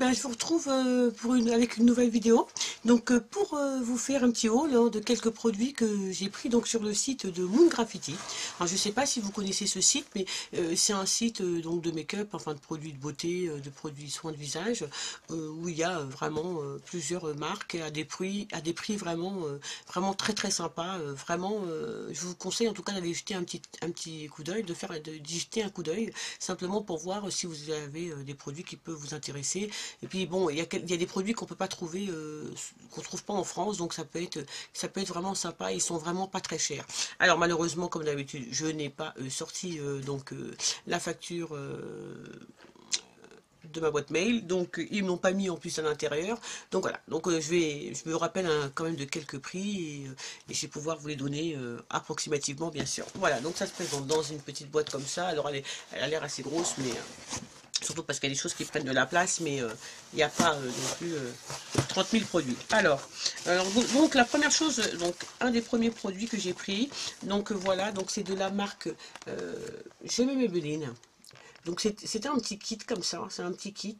ben, je vous retrouve avec une nouvelle vidéo. Donc, pour vous faire un petit haul de quelques produits que j'ai pris donc sur le site de Moon Graffiti. Alors, je ne sais pas si vous connaissez ce site, mais c'est un site donc de make-up, enfin de produits de beauté, de produits de soins de visage, où il y a vraiment plusieurs marques à des prix vraiment, vraiment très très sympas. Vraiment, je vous conseille en tout cas d'aller jeter un petit coup d'œil, d'y jeter un coup d'œil, simplement pour voir si vous avez des produits qui peuvent vous intéresser. Et puis bon, il y a des produits qu'on peut pas trouver, qu'on trouve pas en France, donc ça peut être vraiment sympa. Ils sont vraiment pas très chers. Alors malheureusement, comme d'habitude, je n'ai pas sorti la facture de ma boîte mail, donc ils m'ont pas mis en plus à l'intérieur. Donc voilà, donc je me rappelle quand même de quelques prix, et je vais pouvoir vous les donner approximativement, bien sûr. Voilà, donc ça se présente dans une petite boîte comme ça. Alors elle a l'air assez grosse, mais surtout parce qu'il y a des choses qui prennent de la place, mais il n'y a pas non plus 30 000 produits. Alors donc la première chose, donc un des premiers produits que j'ai pris, donc voilà, donc c'est de la marque Je m'aime Maybelline. Donc c'était un petit kit comme ça, c'est un petit kit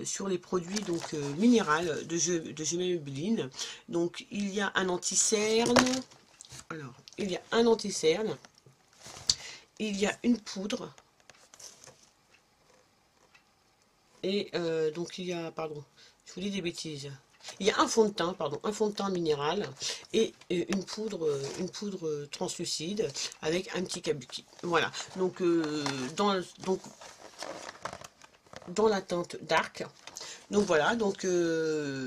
sur les produits donc minéral de Maybelline. Donc il y a un anti-cerne, alors il y a un anti-cerne, il y a une poudre, et donc il y a, pardon, je vous dis des bêtises, il y a un fond de teint, pardon, un fond de teint minéral et une poudre translucide avec un petit kabuki. Voilà, donc dans la teinte dark. Donc voilà, donc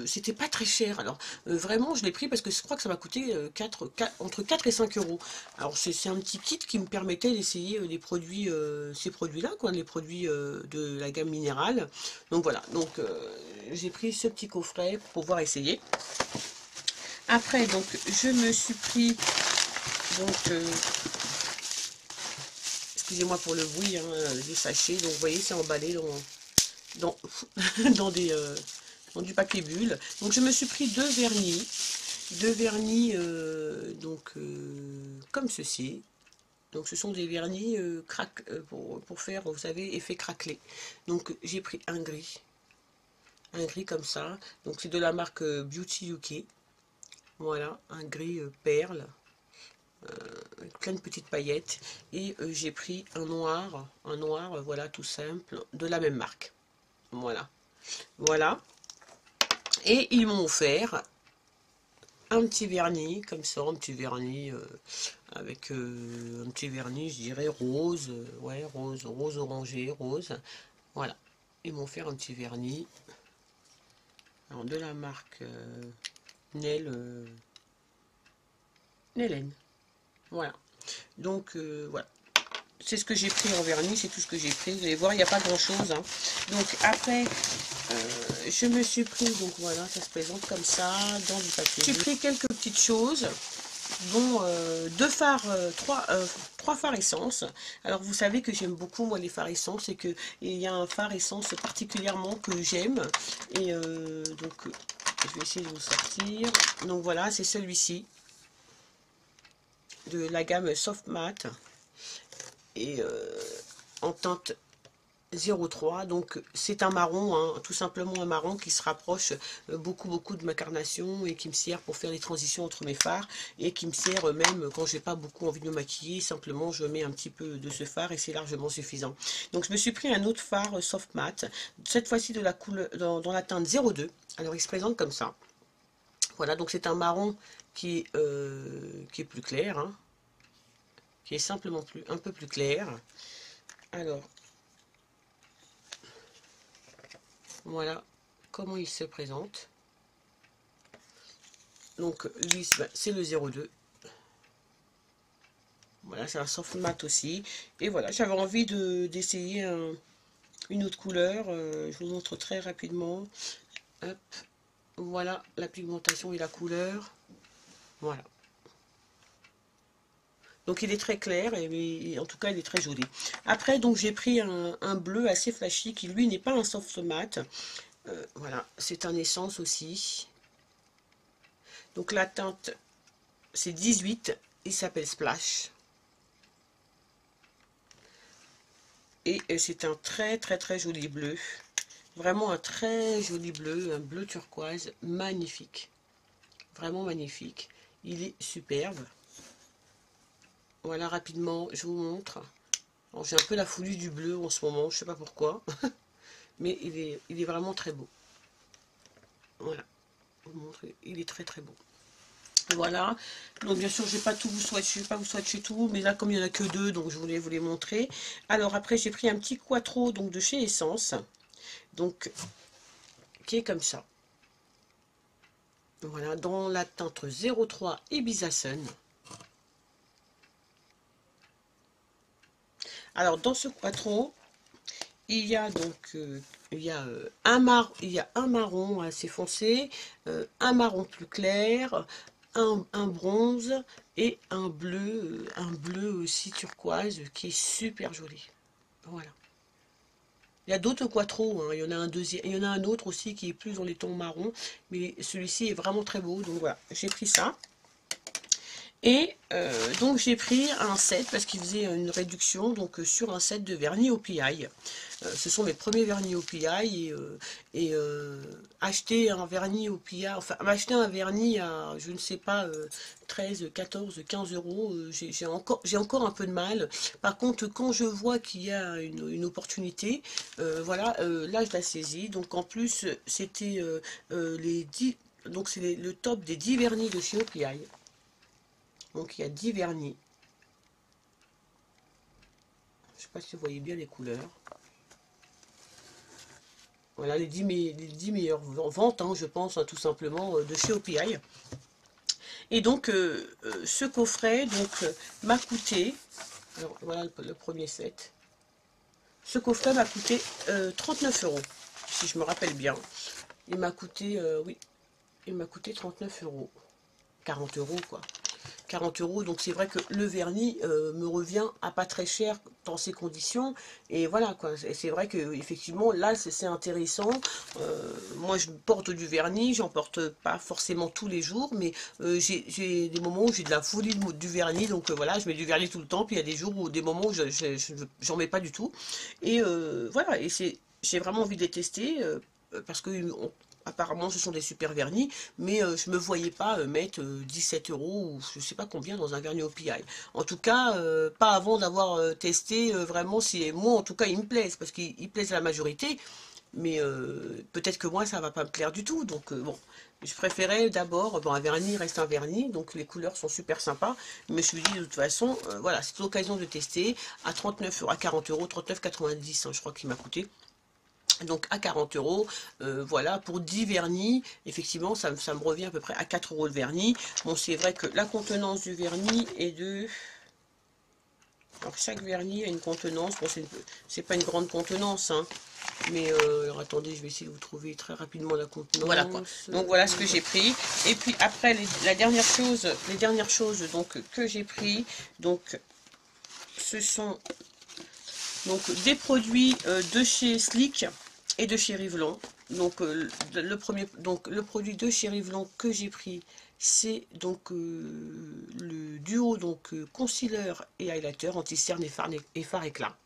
c'était pas très cher. Alors vraiment, je l'ai pris parce que je crois que ça m'a coûté entre 4 et 5 euros. Alors c'est un petit kit qui me permettait d'essayer les produits, ces produits-là, quoi, les produits de la gamme minérale. Donc voilà, donc j'ai pris ce petit coffret pour pouvoir essayer. Après, donc je me suis pris, donc excusez-moi pour le bruit, hein, des sachets. Donc vous voyez, c'est emballé dans, dans du papier bulle. Donc je me suis pris deux vernis comme ceci. Donc ce sont des vernis pour faire, vous savez, effet craquelé. Donc j'ai pris un gris comme ça. Donc c'est de la marque Beauty UK. Voilà, un gris perle, avec plein de petites paillettes. Et j'ai pris un noir, voilà, tout simple, de la même marque. Voilà, voilà. Et ils m'ont offert un petit vernis, comme ça, un petit vernis avec un petit vernis, je dirais rose, ouais, rose orangé, rose. Voilà, ils m'ont offert un petit vernis, alors, de la marque Nelen. Voilà, donc voilà. C'est ce que j'ai pris en vernis, c'est tout ce que j'ai pris. Vous allez voir, il n'y a pas grand chose, hein. Donc après, je me suis pris, donc voilà, ça se présente comme ça, dans du papier. J'ai pris quelques petites choses, dont trois fards essence. Alors vous savez que j'aime beaucoup moi les fards essence, et qu'il y a un fard essence particulièrement que j'aime. Et donc je vais essayer de vous sortir. Donc voilà, c'est celui-ci, de la gamme Soft Matte, et en teinte 03, donc c'est un marron, hein, tout simplement un marron qui se rapproche beaucoup de ma carnation, et qui me sert pour faire les transitions entre mes fards, et qui me sert même quand j'ai pas beaucoup envie de me maquiller, simplement je mets un petit peu de ce fard et c'est largement suffisant. Donc je me suis pris un autre fard Soft Matte, cette fois-ci de la couleur dans la teinte 02. Alors il se présente comme ça. Voilà, donc c'est un marron qui est plus clair, hein, qui est simplement un peu plus clair. Alors voilà comment il se présente. Donc lui, c'est le 02. Voilà, c'est un soft matte aussi. Et voilà, j'avais envie d'essayer une autre couleur. Je vous montre très rapidement. Hop, voilà la pigmentation et la couleur. Voilà. Donc il est très clair, et en tout cas il est très joli. Après, donc j'ai pris un bleu assez flashy qui lui n'est pas un soft matte. Voilà, c'est un essence aussi. Donc la teinte c'est 18, il s'appelle Splash. Et c'est un très joli bleu. Vraiment un très joli bleu, un bleu turquoise, magnifique. Vraiment magnifique. Il est superbe. Voilà, rapidement, je vous montre. J'ai un peu la folie du bleu en ce moment, je sais pas pourquoi. Mais il est vraiment très beau. Voilà, je vous montre, il est très très beau. Voilà, donc bien sûr je vais pas tout vous swatcher, pas vous swatcher tout, mais là comme il n'y en a que deux, donc je voulais vous les montrer. Alors après j'ai pris un petit Quattro donc de chez Essence, donc qui est comme ça. Voilà, dans la teinte 03 Ibiza Sun. Alors dans ce Quattro, il y a donc il y a un marron assez foncé, un marron plus clair, un bronze et un bleu aussi turquoise qui est super joli. Voilà. Il y a d'autres quattro, hein. Il y en a un deuxième, il y en a un autre aussi qui est plus dans les tons marron, mais celui-ci est vraiment très beau. Donc voilà, j'ai pris ça. Et donc j'ai pris un set parce qu'il faisait une réduction donc sur un set de vernis au PI. Ce sont mes premiers vernis au PI et acheter un vernis au PI, enfin acheter un vernis à je ne sais pas 13, 14, 15 euros, j'ai encore un peu de mal. Par contre quand je vois qu'il y a une opportunité, voilà, là je la saisis. Donc en plus c'était les 10, donc c'est le top des 10 vernis de chez OPI. Donc il y a 10 vernis. Je ne sais pas si vous voyez bien les couleurs. Voilà les 10 meilleures ventes, hein, je pense, hein, tout simplement, de chez OPI. Et donc ce coffret m'a coûté, alors voilà le premier set. Ce coffret m'a coûté 39 euros, si je me rappelle bien. Il m'a coûté, oui, il m'a coûté 39 euros. 40 euros quoi. 40 euros, donc c'est vrai que le vernis me revient à pas très cher dans ces conditions, et voilà quoi, c'est vrai que effectivement là c'est intéressant. Moi je porte du vernis, j'en porte pas forcément tous les jours, mais j'ai des moments où j'ai de la folie du vernis, donc voilà, je mets du vernis tout le temps, puis il y a des jours ou des moments où j'en mets pas du tout, et voilà, et j'ai vraiment envie de les tester, parce que apparemment ce sont des super vernis, mais je me voyais pas mettre 17 euros ou je sais pas combien dans un vernis au PI. En tout cas, pas avant d'avoir testé vraiment si moi en tout cas ils me plaisent, parce qu'ils plaisent à la majorité, mais peut-être que moi ça va pas me plaire du tout, donc bon. Je préférais d'abord, bon un vernis reste un vernis, donc les couleurs sont super sympas, mais je me suis dit de toute façon, voilà, c'est l'occasion de tester à 39 euros, à 40 euros, 39,90 hein, je crois qu'il m'a coûté. Donc à 40 euros, voilà, pour 10 vernis, effectivement, ça me revient à peu près à 4 euros le vernis. Bon, c'est vrai que la contenance du vernis est de... Alors chaque vernis a une contenance, bon, c'est pas une grande contenance, hein, mais alors attendez, je vais essayer de vous trouver très rapidement la contenance. Voilà quoi. Donc voilà ce que j'ai pris. Et puis après, les dernières choses donc, que j'ai pris, donc ce sont donc des produits de chez Slick et de chez Revlon. Donc le produit de chez Revlon que j'ai pris, c'est donc le duo concealer et highlighter anti-cerne et fard éclat.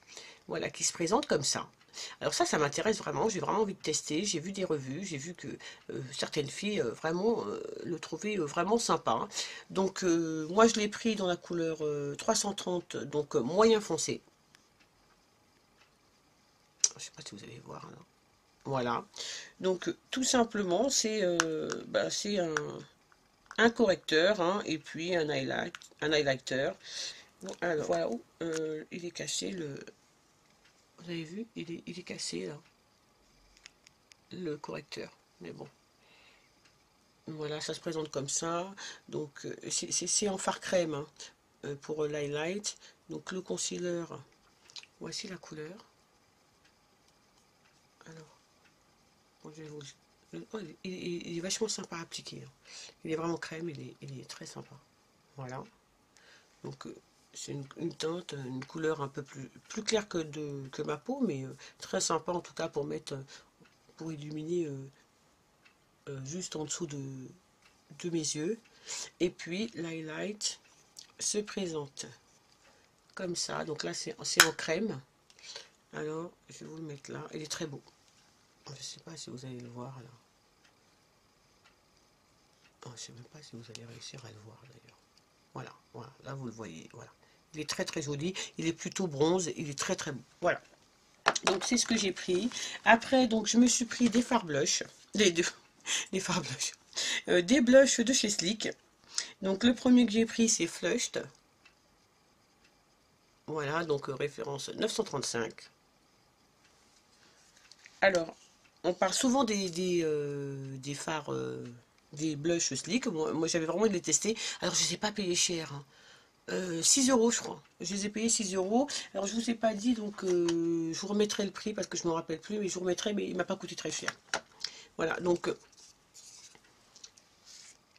Voilà, qui se présente comme ça. Alors ça m'intéresse vraiment, j'ai vraiment envie de tester, j'ai vu des revues, j'ai vu que certaines filles vraiment le trouvaient vraiment sympa. Donc moi je l'ai pris dans la couleur 330, donc moyen foncé. Je sais pas si vous allez voir là. Voilà. Donc tout simplement c'est un correcteur hein, et puis un highlighter. Bon, alors voilà, il est cassé vous avez vu, il est cassé là, le correcteur. Mais bon, voilà, ça se présente comme ça. Donc c'est en fard crème hein, pour l'highlight. Donc le concealer, voici la couleur. Alors, bon, je vais vous... Oh, il est vachement sympa à appliquer. Hein. Il est vraiment crème, il est très sympa. Voilà. Donc c'est une teinte, une couleur un peu plus claire que ma peau, mais très sympa en tout cas pour mettre, pour illuminer juste en dessous de mes yeux. Et puis l'highlight se présente comme ça. Donc là c'est en crème. Alors je vais vous le mettre là. Il est très beau. Je sais pas si vous allez le voir là. Oh, je sais même pas si vous allez réussir à le voir d'ailleurs. Voilà, voilà, là vous le voyez, voilà. Il est très très joli, il est plutôt bronze, il est très très beau. Voilà. Donc c'est ce que j'ai pris. Après, donc je me suis pris des fards blush, des fards blush, des blushs de chez Sleek. Donc le premier que j'ai pris c'est Flushed. Voilà, donc référence 935. Alors, on parle souvent des fards, des blushs Sleek. Moi j'avais vraiment envie de les tester. Alors je ne les ai pas payés cher, hein. 6 euros, je crois. Je les ai payés 6 euros. Alors, je vous ai pas dit, donc je vous remettrai le prix parce que je ne me rappelle plus, mais je vous remettrai, mais il m'a pas coûté très cher. Voilà, donc, vous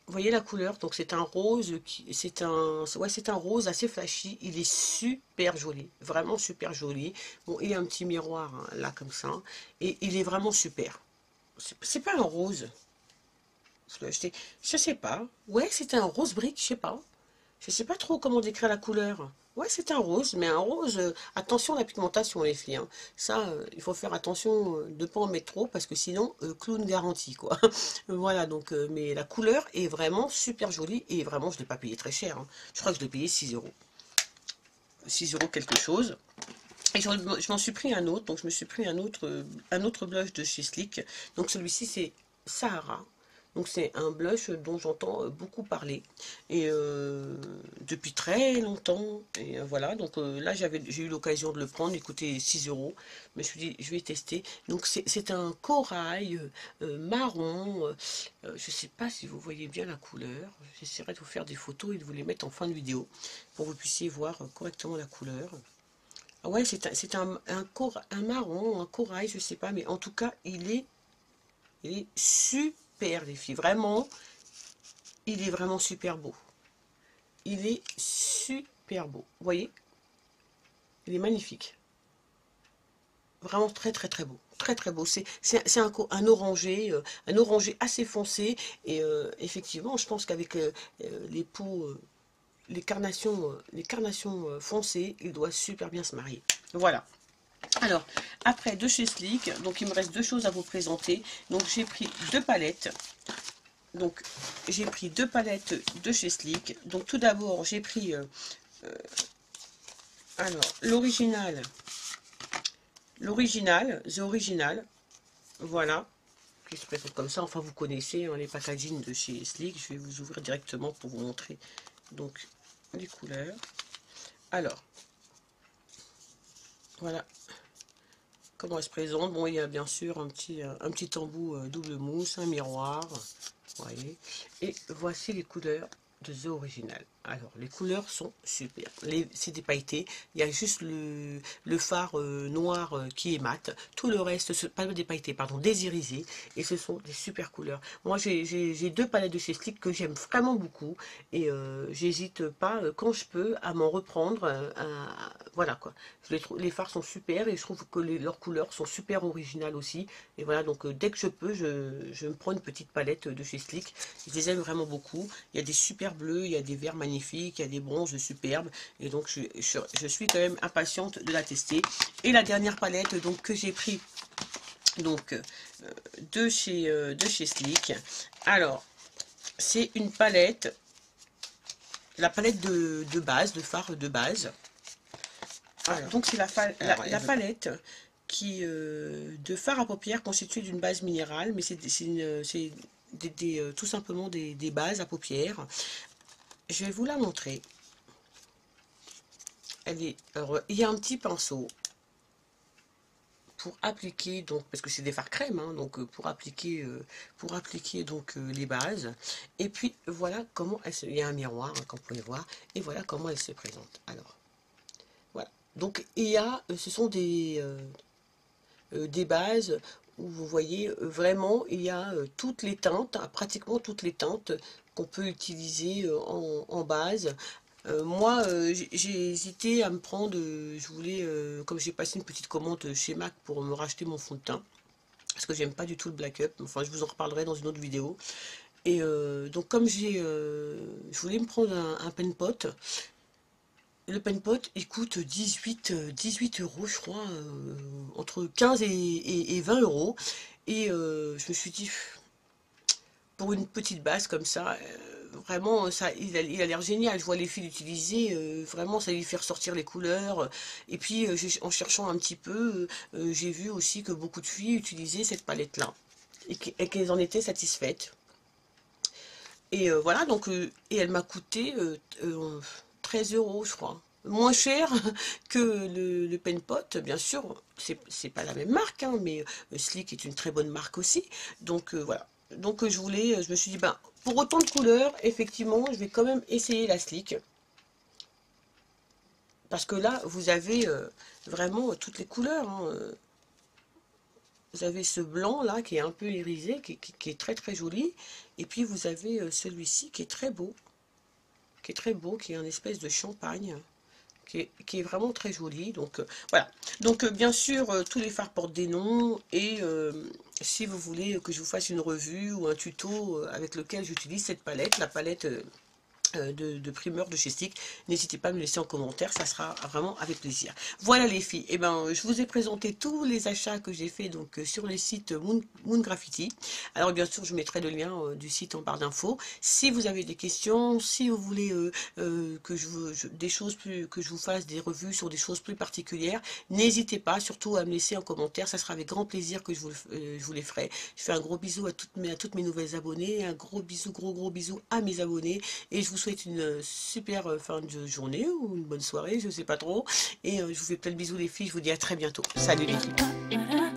voyez la couleur, donc c'est un rose, ouais, c'est un rose assez flashy. Il est super joli, vraiment super joli. Bon, il y a un petit miroir hein, là comme ça, et il est vraiment super. C'est pas un rose, je sais pas. Ouais, c'est un rose brique, je sais pas. Je sais pas trop comment décrire la couleur. Ouais, c'est un rose, mais un rose, attention à la pigmentation, les filles, hein. Ça, il faut faire attention de ne pas en mettre trop, parce que sinon, clown garanti, quoi. Voilà, donc, mais la couleur est vraiment super jolie, et vraiment, je ne l'ai pas payé très cher, hein. Je crois que je l'ai payé 6 euros. 6 euros quelque chose. Et je m'en suis pris un autre, donc je me suis pris un autre blush de chez Sleek. Donc celui-ci, c'est Sahara. Donc c'est un blush dont j'entends beaucoup parler et depuis très longtemps. Et voilà, donc là j'ai eu l'occasion de le prendre, il coûtait 6 euros. Je me suis dit, je vais tester. Donc c'est un corail marron. Je ne sais pas si vous voyez bien la couleur. J'essaierai de vous faire des photos et de vous les mettre en fin de vidéo pour que vous puissiez voir correctement la couleur. Ah ouais, c'est un marron, un corail, je sais pas, mais en tout cas, il est super, les filles. Vraiment, il est vraiment super beau. Il est super beau. Vous voyez? Il est magnifique. Vraiment très très très beau. Très très beau. C'est un orangé assez foncé. Et effectivement, je pense qu'avec les peaux, les carnations foncées, il doit super bien se marier. Voilà. Alors, après, de chez Sleek, donc il me reste deux choses à vous présenter. Donc, j'ai pris deux palettes. Donc, j'ai pris deux palettes de chez Sleek. Donc, tout d'abord, j'ai pris alors The Original. Voilà, qui se présente comme ça. Enfin, vous connaissez hein, les packaging de chez Sleek. Je vais vous ouvrir directement pour vous montrer donc les couleurs. Alors, voilà comment elle se présente. Bon, il y a bien sûr un petit embout double mousse, un miroir, vous voyez. Et voici les couleurs de The Original. Alors, les couleurs sont super. C'est des pailletés. Il y a juste le phare noir qui est mat. Tout le reste, pas des pailletés, pardon, des irisés. Et ce sont des super couleurs. Moi, j'ai deux palettes de chez Sleek que j'aime vraiment beaucoup. Et j'hésite pas, quand je peux, à m'en reprendre. Voilà, quoi. Les fards sont super et je trouve que leurs couleurs sont super originales aussi. Et voilà, donc dès que je peux, je me prends une petite palette de chez Sleek. Je les aime vraiment beaucoup. Il y a des super bleus, il y a des verts magnifiques, il y a des bronzes superbes. Et donc, je suis quand même impatiente de la tester. Et la dernière palette donc, que j'ai pris donc, de chez Sleek. Alors, c'est une palette, la palette de base, de fard de base. Alors, donc, c'est la palette de fard à paupières constituée d'une base minérale, mais c'est tout simplement des bases à paupières. Je vais vous la montrer. Alors, il y a un petit pinceau pour appliquer, donc, parce que c'est des fards crème, hein, donc pour appliquer donc les bases. Et puis voilà comment il y a un miroir, hein, comme vous pouvez voir, et voilà comment elle se présente. Alors, voilà. Donc il y a, ce sont des bases où vous voyez vraiment il y a toutes les teintes, pratiquement toutes les teintes qu'on peut utiliser en base. Moi, j'ai hésité à me prendre, je voulais, comme j'ai passé une petite commande chez MAC pour me racheter mon fond de teint, parce que j'aime pas du tout le black up, enfin je vous en reparlerai dans une autre vidéo. Et donc comme je voulais me prendre un pen pot. Le pen pot, il coûte 18 euros, je crois, entre 15 et 20 euros. Et je me suis dit, pour une petite base comme ça, vraiment, ça, il a l'air génial. Je vois les filles l'utiliser, vraiment, ça lui fait ressortir les couleurs. Et puis, en cherchant un petit peu, j'ai vu aussi que beaucoup de filles utilisaient cette palette-là et qu'elles en étaient satisfaites. Et voilà, donc, et elle m'a coûté 13 euros, je crois. Moins cher que le Pen Pot, bien sûr, c'est pas la même marque, hein, mais Sleek est une très bonne marque aussi. Donc voilà. Donc je me suis dit, ben, pour autant de couleurs, effectivement, je vais quand même essayer la Sleek. Parce que là, vous avez vraiment toutes les couleurs, hein. Vous avez ce blanc là qui est un peu irisé, qui est très très joli. Et puis vous avez celui-ci qui est très beau, qui est un espèce de champagne. Qui est vraiment très joli. Donc voilà. Donc bien sûr, tous les fards portent des noms. Et si vous voulez que je vous fasse une revue ou un tuto avec lequel j'utilise cette palette, la palette de primeur de chez Stick, n'hésitez pas à me laisser en commentaire, ça sera vraiment avec plaisir. Voilà les filles, et ben je vous ai présenté tous les achats que j'ai fait donc sur le site Moon Graffiti. Alors bien sûr je mettrai le lien du site en barre d'infos. Si vous avez des questions, si vous voulez que des choses plus, que je vous fasse des revues sur des choses plus particulières, n'hésitez pas surtout à me laisser en commentaire, ça sera avec grand plaisir que je vous les ferai. Je fais un gros bisou à toutes mes nouvelles abonnées, un gros bisou, gros bisou à mes abonnés, et je vous souhaite une super fin de journée ou une bonne soirée, je sais pas trop. Et je vous fais plein de bisous les filles, je vous dis à très bientôt. Salut les filles.